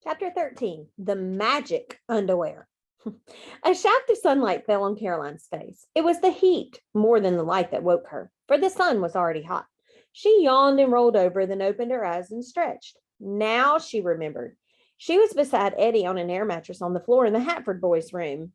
Chapter 13, The Magic Underwear. A shaft of sunlight fell on Caroline's face. It was the heat more than the light that woke her, for the sun was already hot. She yawned and rolled over, then opened her eyes and stretched. Now she remembered. She was beside Eddie on an air mattress on the floor in the Hatford boys' room.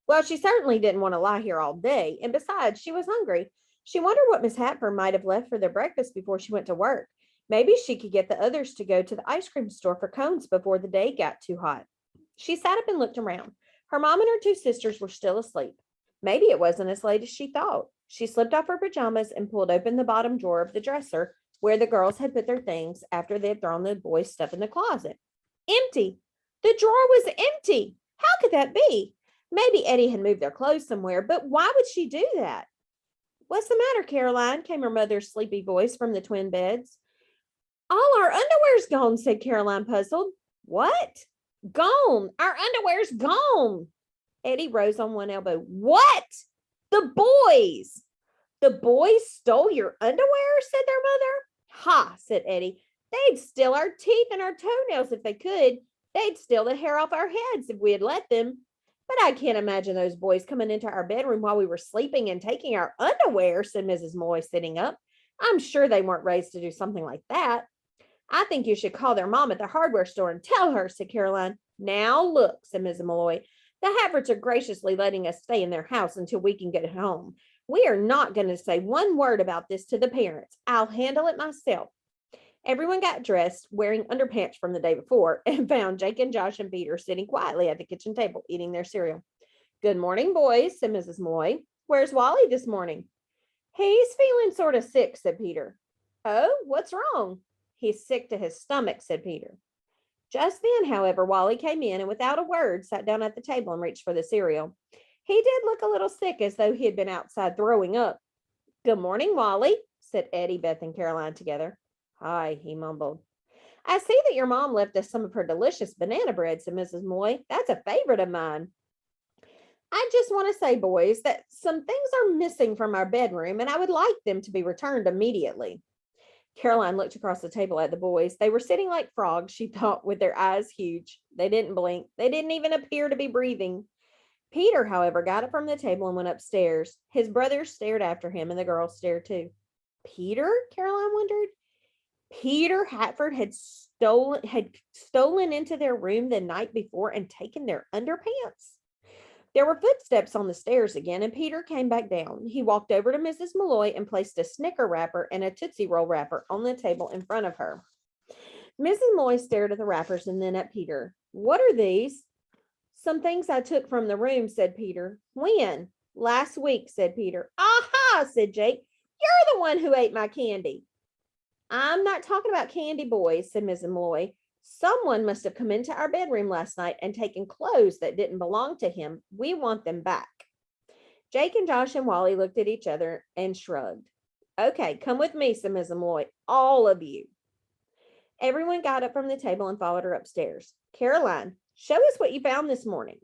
Well, she certainly didn't want to lie here all day, and besides, she was hungry. She wondered what Miss Hatford might have left for their breakfast before she went to work. Maybe she could get the others to go to the ice cream store for cones before the day got too hot. She sat up and looked around. Her mom and her two sisters were still asleep. Maybe it wasn't as late as she thought. She slipped off her pajamas and pulled open the bottom drawer of the dresser where the girls had put their things after they had thrown the boys' stuff in the closet. Empty! The drawer was empty! How could that be? Maybe Eddie had moved their clothes somewhere, but why would she do that? What's the matter, Caroline? Came her mother's sleepy voice from the twin beds. All our underwear's gone, said Caroline, puzzled. What? Gone. Our underwear's gone. Eddie rose on one elbow. What? The boys. The boys stole your underwear, said their mother. Ha, said Eddie. They'd steal our teeth and our toenails if they could. They'd steal the hair off our heads if we had let them. But I can't imagine those boys coming into our bedroom while we were sleeping and taking our underwear, said Mrs. Malloy, sitting up. I'm sure they weren't raised to do something like that. I think you should call their mom at the hardware store and tell her, said Caroline. Now look, said Mrs. Malloy. The Haffords are graciously letting us stay in their house until we can get home. We are not going to say one word about this to the parents. I'll handle it myself. Everyone got dressed, wearing underpants from the day before, and found Jake and Josh and Peter sitting quietly at the kitchen table, eating their cereal. Good morning, boys, said Mrs. Malloy. Where's Wally this morning? He's feeling sort of sick, said Peter. Oh, what's wrong? He's sick to his stomach, said Peter. Just then, however, Wally came in and without a word sat down at the table and reached for the cereal. He did look a little sick, as though he had been outside throwing up. Good morning, Wally, said Eddie, Beth, and Caroline together. Hi, he mumbled. I see that your mom left us some of her delicious banana bread, said Mrs. Moy. That's a favorite of mine. I just want to say, boys, that some things are missing from our bedroom, and I would like them to be returned immediately. Caroline looked across the table at the boys. They were sitting like frogs, she thought, with their eyes huge. They didn't blink. They didn't even appear to be breathing. Peter, however, got up from the table and went upstairs. His brothers stared after him, and the girls stared too. Peter? Caroline wondered. Peter Hatford had stolen into their room the night before and taken their underpants. There were footsteps on the stairs again, and Peter came back down. He walked over to Mrs. Malloy and placed a Snicker wrapper and a Tootsie Roll wrapper on the table in front of her. Mrs. Malloy stared at the wrappers and then at Peter. What are these? Some things I took from the room, said Peter. When? Last week, said Peter. Aha, said Jake. You're the one who ate my candy. I'm not talking about candy, boys, said Mrs. Malloy. Someone must have come into our bedroom last night and taken clothes that didn't belong to him. We want them back. Jake and Josh and Wally looked at each other and shrugged. Okay, come with me, said Mrs. Malloy. All of you. Everyone got up from the table and followed her upstairs. Caroline, show us what you found this morning.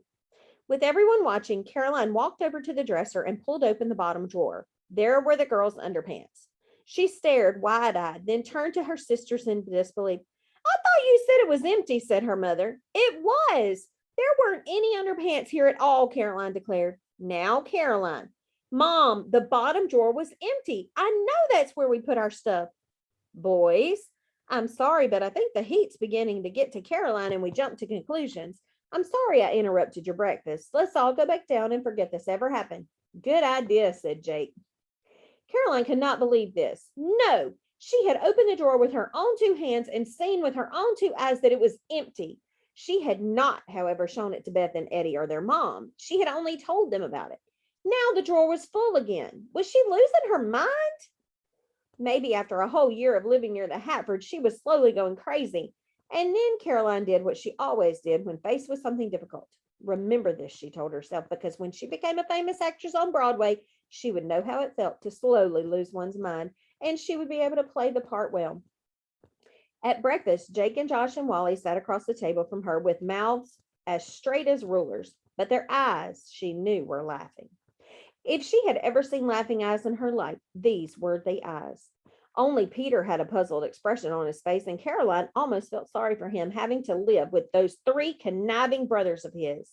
With everyone watching, Caroline walked over to the dresser and pulled open the bottom drawer. There were the girls' underpants. She stared wide-eyed, then turned to her sisters in disbelief. I thought you said it was empty, said her mother. It was. There weren't any underpants here at all, Caroline declared. Now, Caroline. Mom, the bottom drawer was empty. I know that's where we put our stuff. Boys, I'm sorry, but I think the heat's beginning to get to Caroline and we jumped to conclusions. I'm sorry I interrupted your breakfast. Let's all go back down and forget this ever happened. Good idea, said Jake. Caroline could not believe this. No, she had opened the drawer with her own two hands and seen with her own two eyes that it was empty. She had not, however, shown it to Beth and Eddie or their mom. She had only told them about it. Now the drawer was full again. Was she losing her mind? Maybe after a whole year of living near the Hatfords, she was slowly going crazy. And then Caroline did what she always did when faced with something difficult. Remember this, she told herself, because when she became a famous actress on Broadway, she would know how it felt to slowly lose one's mind, and she would be able to play the part well. At breakfast, Jake and Josh and Wally sat across the table from her with mouths as straight as rulers, but their eyes, she knew, were laughing. If she had ever seen laughing eyes in her life, these were the eyes. Only Peter had a puzzled expression on his face, and Caroline almost felt sorry for him having to live with those three conniving brothers of his.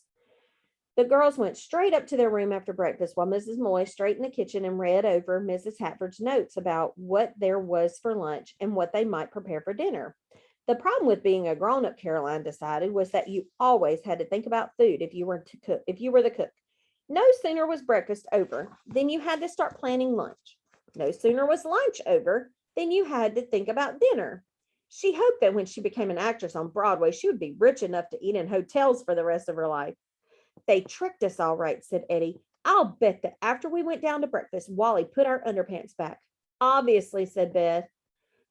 The girls went straight up to their room after breakfast while Mrs. Moy stayed in the kitchen and read over Mrs. Hatford's notes about what there was for lunch and what they might prepare for dinner. The problem with being a grown-up, Caroline decided, was that you always had to think about food if you were the cook. No sooner was breakfast over than you had to start planning lunch. No sooner was lunch over than you had to think about dinner. She hoped that when she became an actress on Broadway, she would be rich enough to eat in hotels for the rest of her life. They tricked us all right, said Eddie. I'll bet that after we went down to breakfast, Wally put our underpants back. Obviously, said Beth.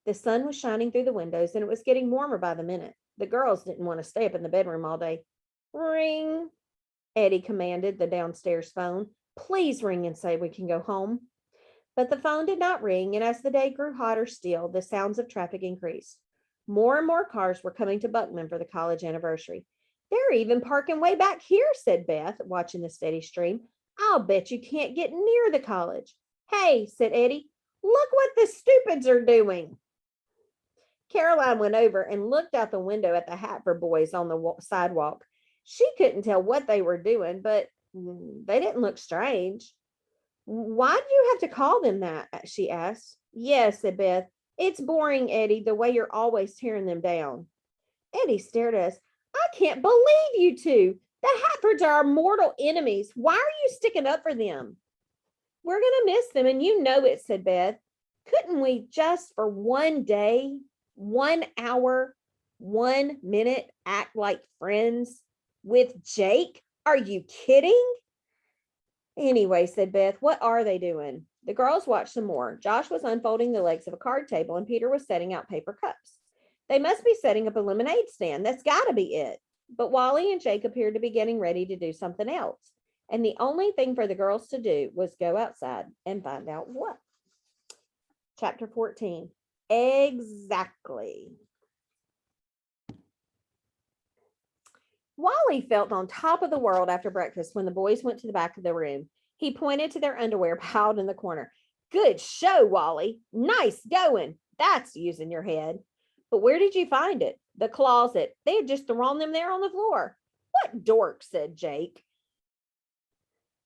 The sun was shining through the windows and it was getting warmer by the minute. The girls didn't want to stay up in the bedroom all day. Ring, Eddie commanded the downstairs phone. Please ring and say we can go home. But the phone did not ring, and as the day grew hotter still, the sounds of traffic increased. More and more cars were coming to Buckman for the college anniversary. They're even parking way back here, said Beth, watching the steady stream. I'll bet you can't get near the college. Hey, said Eddie, look what the stupids are doing. Caroline went over and looked out the window at the Hatford boys on the sidewalk. She couldn't tell what they were doing, but they didn't look strange. Why do you have to call them that? She asked. Yes, said Beth. It's boring, Eddie, the way you're always tearing them down. Eddie stared at us. I can't believe you two. The Hatfords are our mortal enemies. Why are you sticking up for them? We're going to miss them, and you know it, said Beth. Couldn't we just for one day, 1 hour, 1 minute act like friends with Jake? Are you kidding? Anyway, said Beth, what are they doing? The girls watched some more. Josh was unfolding the legs of a card table and Peter was setting out paper cups. They must be setting up a lemonade stand. That's got to be it. But Wally and Jake appeared to be getting ready to do something else. And the only thing for the girls to do was go outside and find out what. Chapter 14. Exactly. Wally felt on top of the world after breakfast when the boys went to the back of the room. He pointed to their underwear piled in the corner. Good show, Wally. Nice going. That's using your head. But where did you find it? The closet. They had just thrown them there on the floor. What dork, said Jake.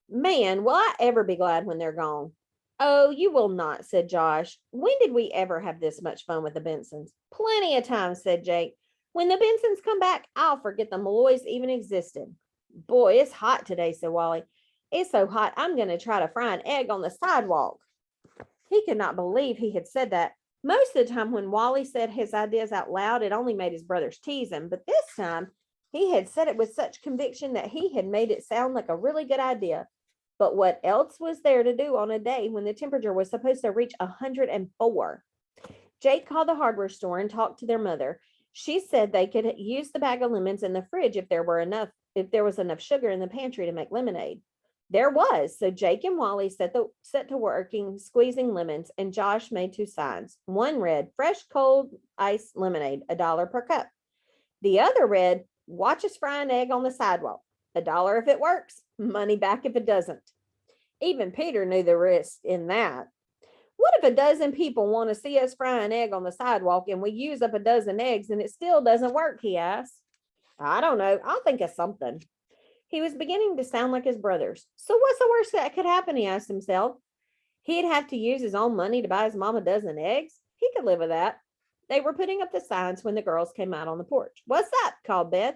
Man, will I ever be glad when they're gone? Oh, you will not, said Josh. When did we ever have this much fun with the Bensons? Plenty of times, said Jake. When the Bensons come back, I'll forget the Malloys even existed. Boy, it's hot today, said Wally. It's so hot, I'm going to try to fry an egg on the sidewalk. He could not believe he had said that. Most of the time when Wally said his ideas out loud, it only made his brothers tease him. But this time, he had said it with such conviction that he had made it sound like a really good idea. But what else was there to do on a day when the temperature was supposed to reach 104? Jake called the hardware store and talked to their mother. She said they could use the bag of lemons in the fridge if there was enough sugar in the pantry to make lemonade. There was, so Jake and Wally set to working squeezing lemons, and Josh made 2 signs. One read, fresh cold iced lemonade, $1 per cup. The other read, watch us fry an egg on the sidewalk, $1 if it works, money back if it doesn't. Even Peter knew the risk in that. What if a dozen people want to see us fry an egg on the sidewalk and we use up a dozen eggs and it still doesn't work, he asked. I don't know. I'll think of something. He was beginning to sound like his brothers. So what's the worst that could happen, he asked himself. He'd have to use his own money to buy his mom a dozen eggs. He could live with that. They were putting up the signs when the girls came out on the porch. What's up? Called Beth.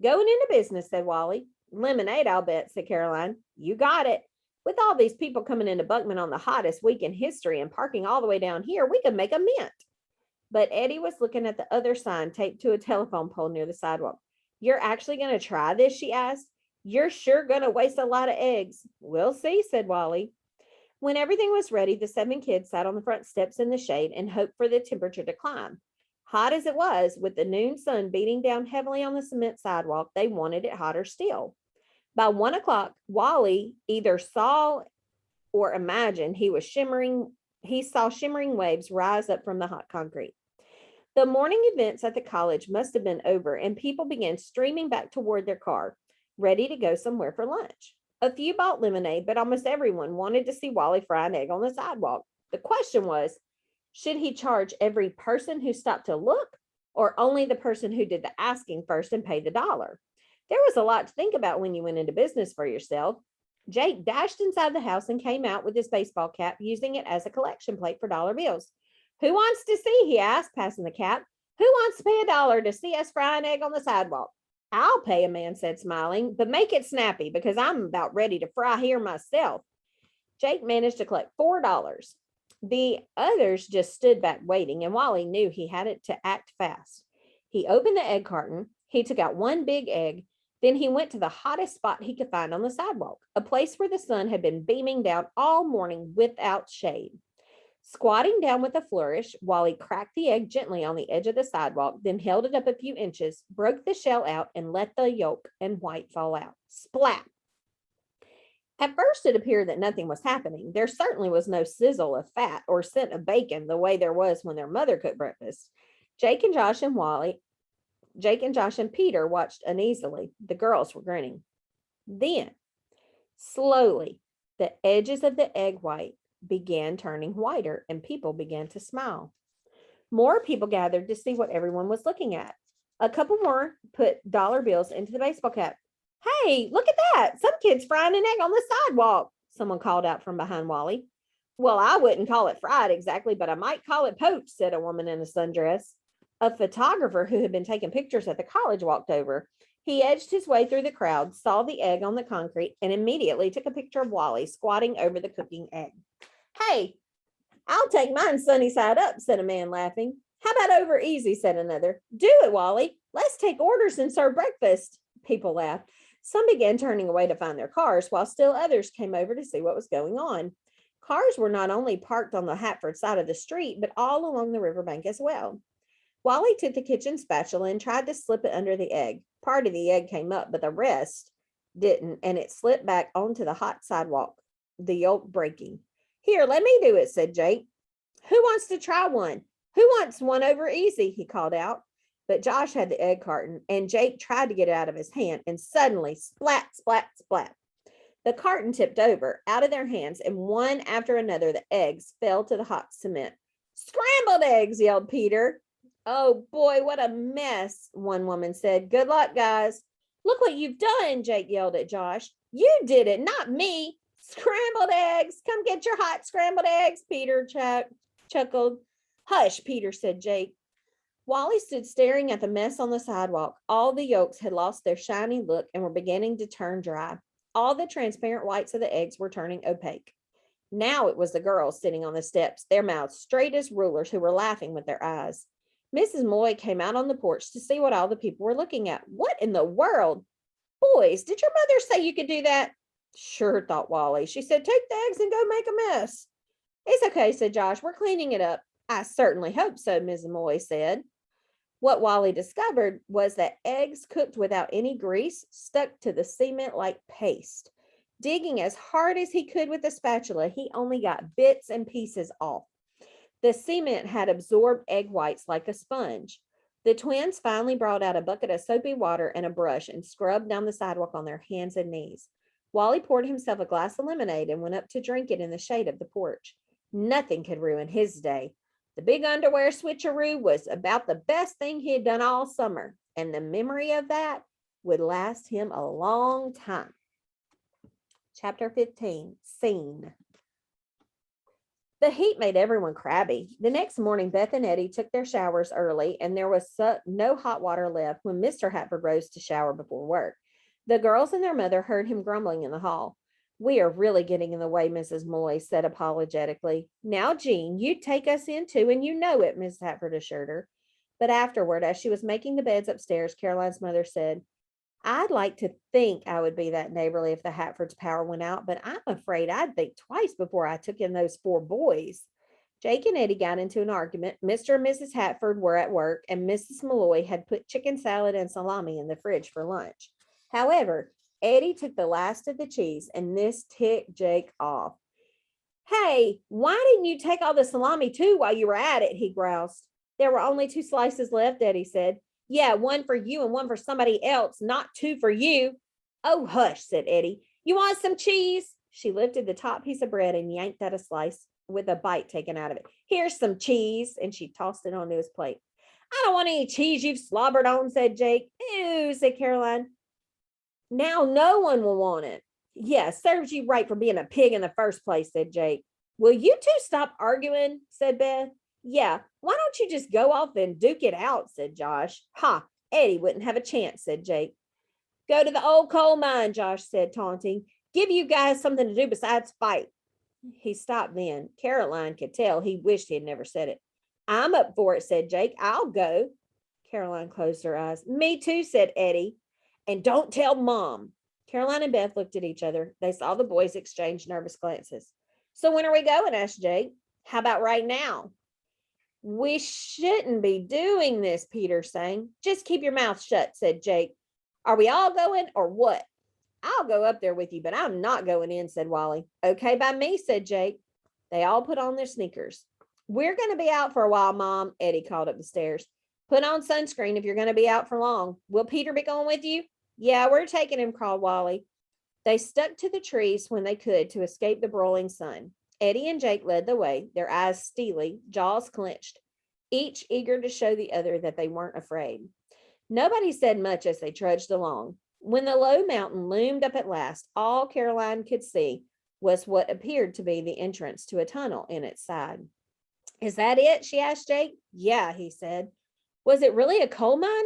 Going into business, said Wally. Lemonade, I'll bet, said Caroline. You got it. With all these people coming into Buckman on the hottest week in history and parking all the way down here, we could make a mint. But Eddie was looking at the other sign taped to a telephone pole near the sidewalk. You're actually going to try this, she asked. You're sure going to waste a lot of eggs. We'll see, said Wally. When everything was ready, the 7 kids sat on the front steps in the shade and hoped for the temperature to climb. Hot as it was, with the noon sun beating down heavily on the cement sidewalk, they wanted it hotter still. By 1 o'clock, Wally either saw or imagined he saw shimmering waves rise up from the hot concrete. The morning events at the college must have been over, and people began streaming back toward their car, ready to go somewhere for lunch. A few bought lemonade, but almost everyone wanted to see Wally fry an egg on the sidewalk. The question was, Should he charge every person who stopped to look, or only the person who did the asking first and paid the dollar? There was a lot to think about when you went into business for yourself. Jake dashed inside the house and came out with his baseball cap, using it as a collection plate for dollar bills. Who wants to see? He asked, passing the cap. Who wants to pay $1 to see us fry an egg on the sidewalk? I'll pay, a man said, smiling, but make it snappy because I'm about ready to fry here myself. Jake managed to collect $4. The others just stood back waiting, and Wally knew he had it to act fast. He opened the egg carton. He took out one big egg. Then he went to the hottest spot he could find on the sidewalk, a place where the sun had been beaming down all morning without shade. Squatting down with a flourish, Wally cracked the egg gently on the edge of the sidewalk, then held it up a few inches, broke the shell out, and let the yolk and white fall out. Splat! At first, it appeared that nothing was happening. There certainly was no sizzle of fat or scent of bacon the way there was when their mother cooked breakfast. Jake and Josh and Peter watched uneasily. The girls were grinning. Then, slowly, the edges of the egg white began turning whiter, and people began to smile. More people gathered to see what everyone was looking at. A couple more put dollar bills into the baseball cap. Hey, look at that. Some kid's frying an egg on the sidewalk, someone called out from behind Wally. Well, I wouldn't call it fried exactly, but I might call it poached, said a woman in a sundress. A photographer who had been taking pictures at the college walked over. He edged his way through the crowd, saw the egg on the concrete, and immediately took a picture of Wally squatting over the cooking egg. Hey, I'll take mine sunny side up, said a man, laughing. How about over easy, said another. Do it, Wally. Let's take orders and serve breakfast. People laughed. Some began turning away to find their cars, while still others came over to see what was going on. Cars were not only parked on the Hatford side of the street, but all along the riverbank as well. Wally took the kitchen spatula and tried to slip it under the egg. Part of the egg came up, but the rest didn't, and it slipped back onto the hot sidewalk, the yolk breaking. Here, let me do it, said Jake. Who wants to try one? Who wants one over easy? He called out. But Josh had the egg carton, and Jake tried to get it out of his hand, and suddenly, splat, splat, splat. The carton tipped over, out of their hands, and one after another, the eggs fell to the hot cement. Scrambled eggs, yelled Peter. Oh boy, what a mess, one woman said. Good luck, guys. Look what you've done, Jake yelled at Josh. You did it, not me. Scrambled eggs. Come get your hot scrambled eggs, Peter chuckled. Hush, Peter, said Jake. Wally stood staring at the mess on the sidewalk. All the yolks had lost their shiny look and were beginning to turn dry. All the transparent whites of the eggs were turning opaque. Now it was the girls sitting on the steps, their mouths straight as rulers, who were laughing with their eyes. Mrs. Malloy came out on the porch to see what all the people were looking at. What in the world? Boys, did your mother say you could do that? Sure, thought Wally. She said, take the eggs and go make a mess. It's okay, said Josh. We're cleaning it up. I certainly hope so, Mrs. Malloy said. What Wally discovered was that eggs cooked without any grease stuck to the cement like paste. Digging as hard as he could with the spatula, he only got bits and pieces off. The cement had absorbed egg whites like a sponge. The twins finally brought out a bucket of soapy water and a brush and scrubbed down the sidewalk on their hands and knees. Wally poured himself a glass of lemonade and went up to drink it in the shade of the porch. Nothing could ruin his day. The big underwear switcheroo was about the best thing he had done all summer, and the memory of that would last him a long time. Chapter 15, Scene. The heat made everyone crabby. The next morning, Beth and Eddie took their showers early, and there was no hot water left when Mr. Hatford rose to shower before work. The girls and their mother heard him grumbling in the hall. We are really getting in the way, Mrs. Malloy said apologetically. Now, Jean, you take us in too, and you know it, Mrs. Hatford assured her. But afterward, as she was making the beds upstairs, Caroline's mother said, I'd like to think I would be that neighborly if the Hatford's power went out, but I'm afraid I'd think twice before I took in those 4 boys. Jake and Eddie got into an argument. Mr. and Mrs. Hatford were at work, and Mrs. Malloy had put chicken salad and salami in the fridge for lunch. However, Eddie took the last of the cheese, and this ticked Jake off. Hey, why didn't you take all the salami too while you were at it? He groused. There were only 2 slices left, Eddie said. Yeah, 1 for you and 1 for somebody else, not 2 for you. Oh, hush, said Eddie. You want some cheese? She lifted the top piece of bread and yanked out a slice. with a bite taken out of it. Here's some cheese. And she tossed it onto his plate. I don't want any cheese you've slobbered on, said Jake. Ew, said Caroline. Now no one will want it. Yeah, serves you right for being a pig in the first place, said Jake. Will you two stop arguing? Said Beth. Yeah, why don't you just go off and duke it out? Said Josh. Ha, Eddie wouldn't have a chance, said Jake. Go to the old coal mine, Josh said, taunting. Give you guys something to do besides fight. He stopped then. Caroline could tell he wished he had never said it. I'm up for it, said Jake. I'll go. Caroline closed her eyes. Me too, said Eddie. And don't tell Mom. Caroline and Beth looked at each other. They saw the boys exchange nervous glances. So when are we going? Asked Jake. How about right now? We shouldn't be doing this, Peter sang. Just keep your mouth shut, said Jake. Are we all going or what? I'll go up there with you, but I'm not going in, said Wally. Okay by me, said Jake. They all put on their sneakers. We're going to be out for a while, Mom, Eddie called up the stairs. Put on sunscreen if you're going to be out for long. Will Peter be going with you? Yeah, we're taking him, called Wally. They stuck to the trees when they could to escape the broiling sun. Eddie and Jake led the way, their eyes steely, jaws clenched, each eager to show the other that they weren't afraid. Nobody said much as they trudged along. When the low mountain loomed up at last, all Caroline could see was what appeared to be the entrance to a tunnel in its side. Is that it? She asked Jake. Yeah, he said. Was it really a coal mine?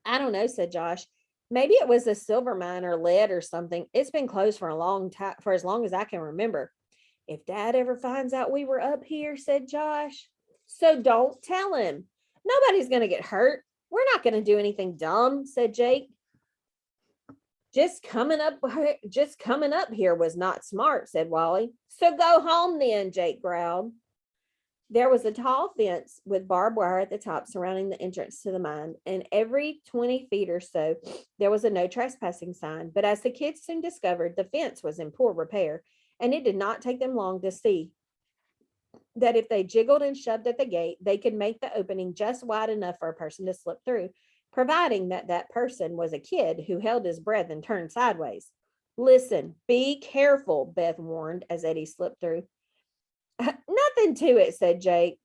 I don't know, said Josh. Maybe it was a silver mine or lead or something. It's been closed for a long time, for as long as I can remember. If Dad ever finds out we were up here, said Josh. So don't tell him. Nobody's going to get hurt. We're not going to do anything dumb, said Jake. Just coming up here was not smart, said Wally. So go home then, Jake growled. There was a tall fence with barbed wire at the top surrounding the entrance to the mine, and every 20 feet or so, there was a no trespassing sign. But as the kids soon discovered, the fence was in poor repair, and it did not take them long to see that if they jiggled and shoved at the gate, they could make the opening just wide enough for a person to slip through, providing that that person was a kid who held his breath and turned sideways. Listen, be careful, Beth warned as Eddie slipped through. Nothing to it, said Jake.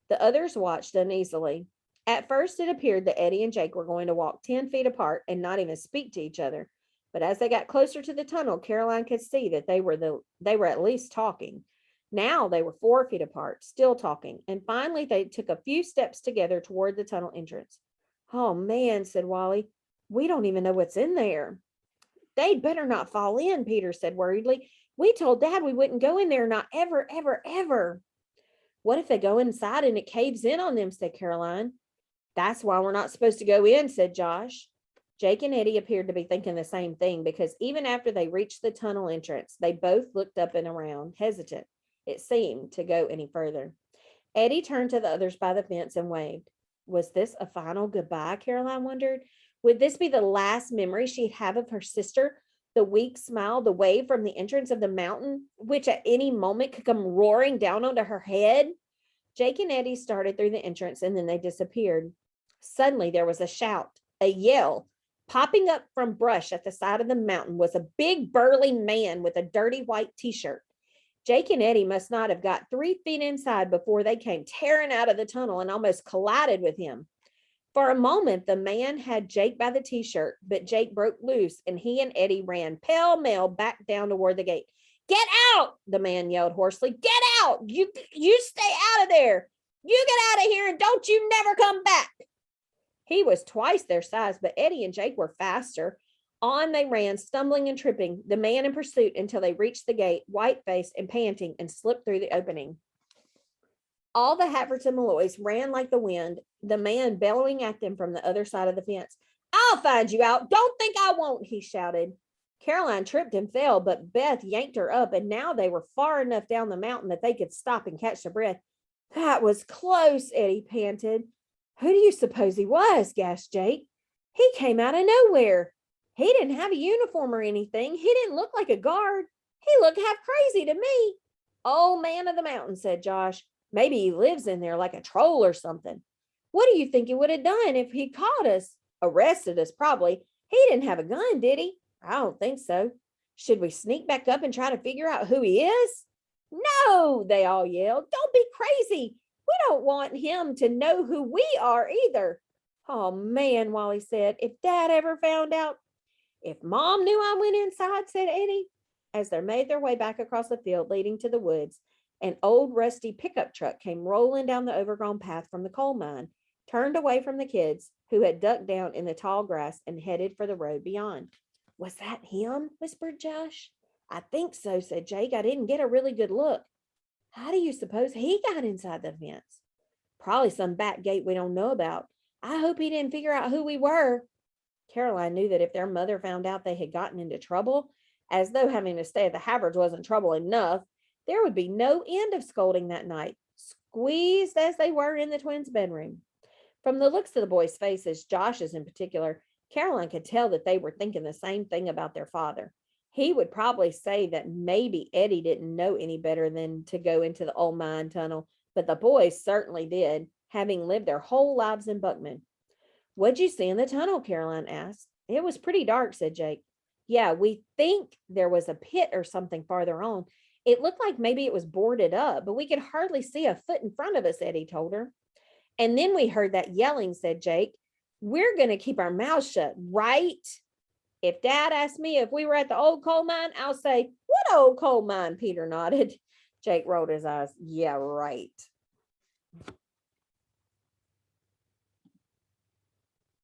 The others watched uneasily. At first, it appeared that Eddie and Jake were going to walk 10 feet apart and not even speak to each other. But as they got closer to the tunnel, Caroline could see that they were at least talking. Now they were 4 feet apart, still talking, and finally they took a few steps together toward the tunnel entrance. Oh man, said Wally, we don't even know what's in there. They'd better not fall in, Peter said worriedly. We told Dad we wouldn't go in there, not ever, ever, ever. What if they go inside and it caves in on them, said Caroline. That's why we're not supposed to go in, said Josh. Jake and Eddie appeared to be thinking the same thing because even after they reached the tunnel entrance, they both looked up and around, hesitant, it seemed, to go any further. Eddie turned to the others by the fence and waved. Was this a final goodbye, Caroline wondered? Would this be the last memory she'd have of her sister? The weak smile, the wave from the entrance of the mountain, which at any moment could come roaring down onto her head? Jake and Eddie started through the entrance and then they disappeared. Suddenly there was a shout, a yell. Popping up from brush at the side of the mountain was a big burly man with a dirty white t-shirt. Jake and Eddie must not have got 3 feet inside before they came tearing out of the tunnel and almost collided with him. For a moment, the man had Jake by the t-shirt, but Jake broke loose and he and Eddie ran pell-mell back down toward the gate. Get out, the man yelled hoarsely. Get out! You stay out of there! You get out of here and don't you never come back! He was twice their size, but Eddie and Jake were faster. On they ran, stumbling and tripping, the man in pursuit until they reached the gate, white-faced and panting, and slipped through the opening. All the Haffords and Malloys ran like the wind, the man bellowing at them from the other side of the fence. I'll find you out. Don't think I won't, he shouted. Caroline tripped and fell, but Beth yanked her up, and now they were far enough down the mountain that they could stop and catch their breath. That was close, Eddie panted. Who do you suppose he was? Gasped Jake. He came out of nowhere. He didn't have a uniform or anything. He didn't look like a guard. He looked half crazy to me. Old man of the mountain, said Josh. Maybe he lives in there like a troll or something. What do you think he would have done if he caught us? Arrested us, probably. He didn't have a gun, did he? I don't think so. Should we sneak back up and try to figure out who he is? No, they all yelled. Don't be crazy. We don't want him to know who we are either. Oh man, Wally said, if Dad ever found out. If Mom knew I went inside, said Eddie. As they made their way back across the field leading to the woods, an old rusty pickup truck came rolling down the overgrown path from the coal mine, turned away from the kids, who had ducked down in the tall grass and headed for the road beyond. Was that him? Whispered Josh. I think so, said Jake. I didn't get a really good look. How do you suppose he got inside the fence? Probably some back gate we don't know about. I hope he didn't figure out who we were. Caroline knew that if their mother found out they had gotten into trouble, as though having to stay at the Haverds wasn't trouble enough, there would be no end of scolding that night, squeezed as they were in the twins' bedroom. From the looks of the boys' faces, Josh's in particular, Caroline could tell that they were thinking the same thing about their father. He would probably say that maybe Eddie didn't know any better than to go into the old mine tunnel, but the boys certainly did, having lived their whole lives in Buckman. What'd you see in the tunnel? Caroline asked. It was pretty dark, said Jake. Yeah, we think there was a pit or something farther on. It looked like maybe it was boarded up, but we could hardly see a foot in front of us, Eddie told her. And then we heard that yelling, said Jake. We're going to keep our mouths shut, right? If Dad asked me if we were at the old coal mine, I'll say, what old coal mine? Peter nodded. Jake rolled his eyes. Yeah, right.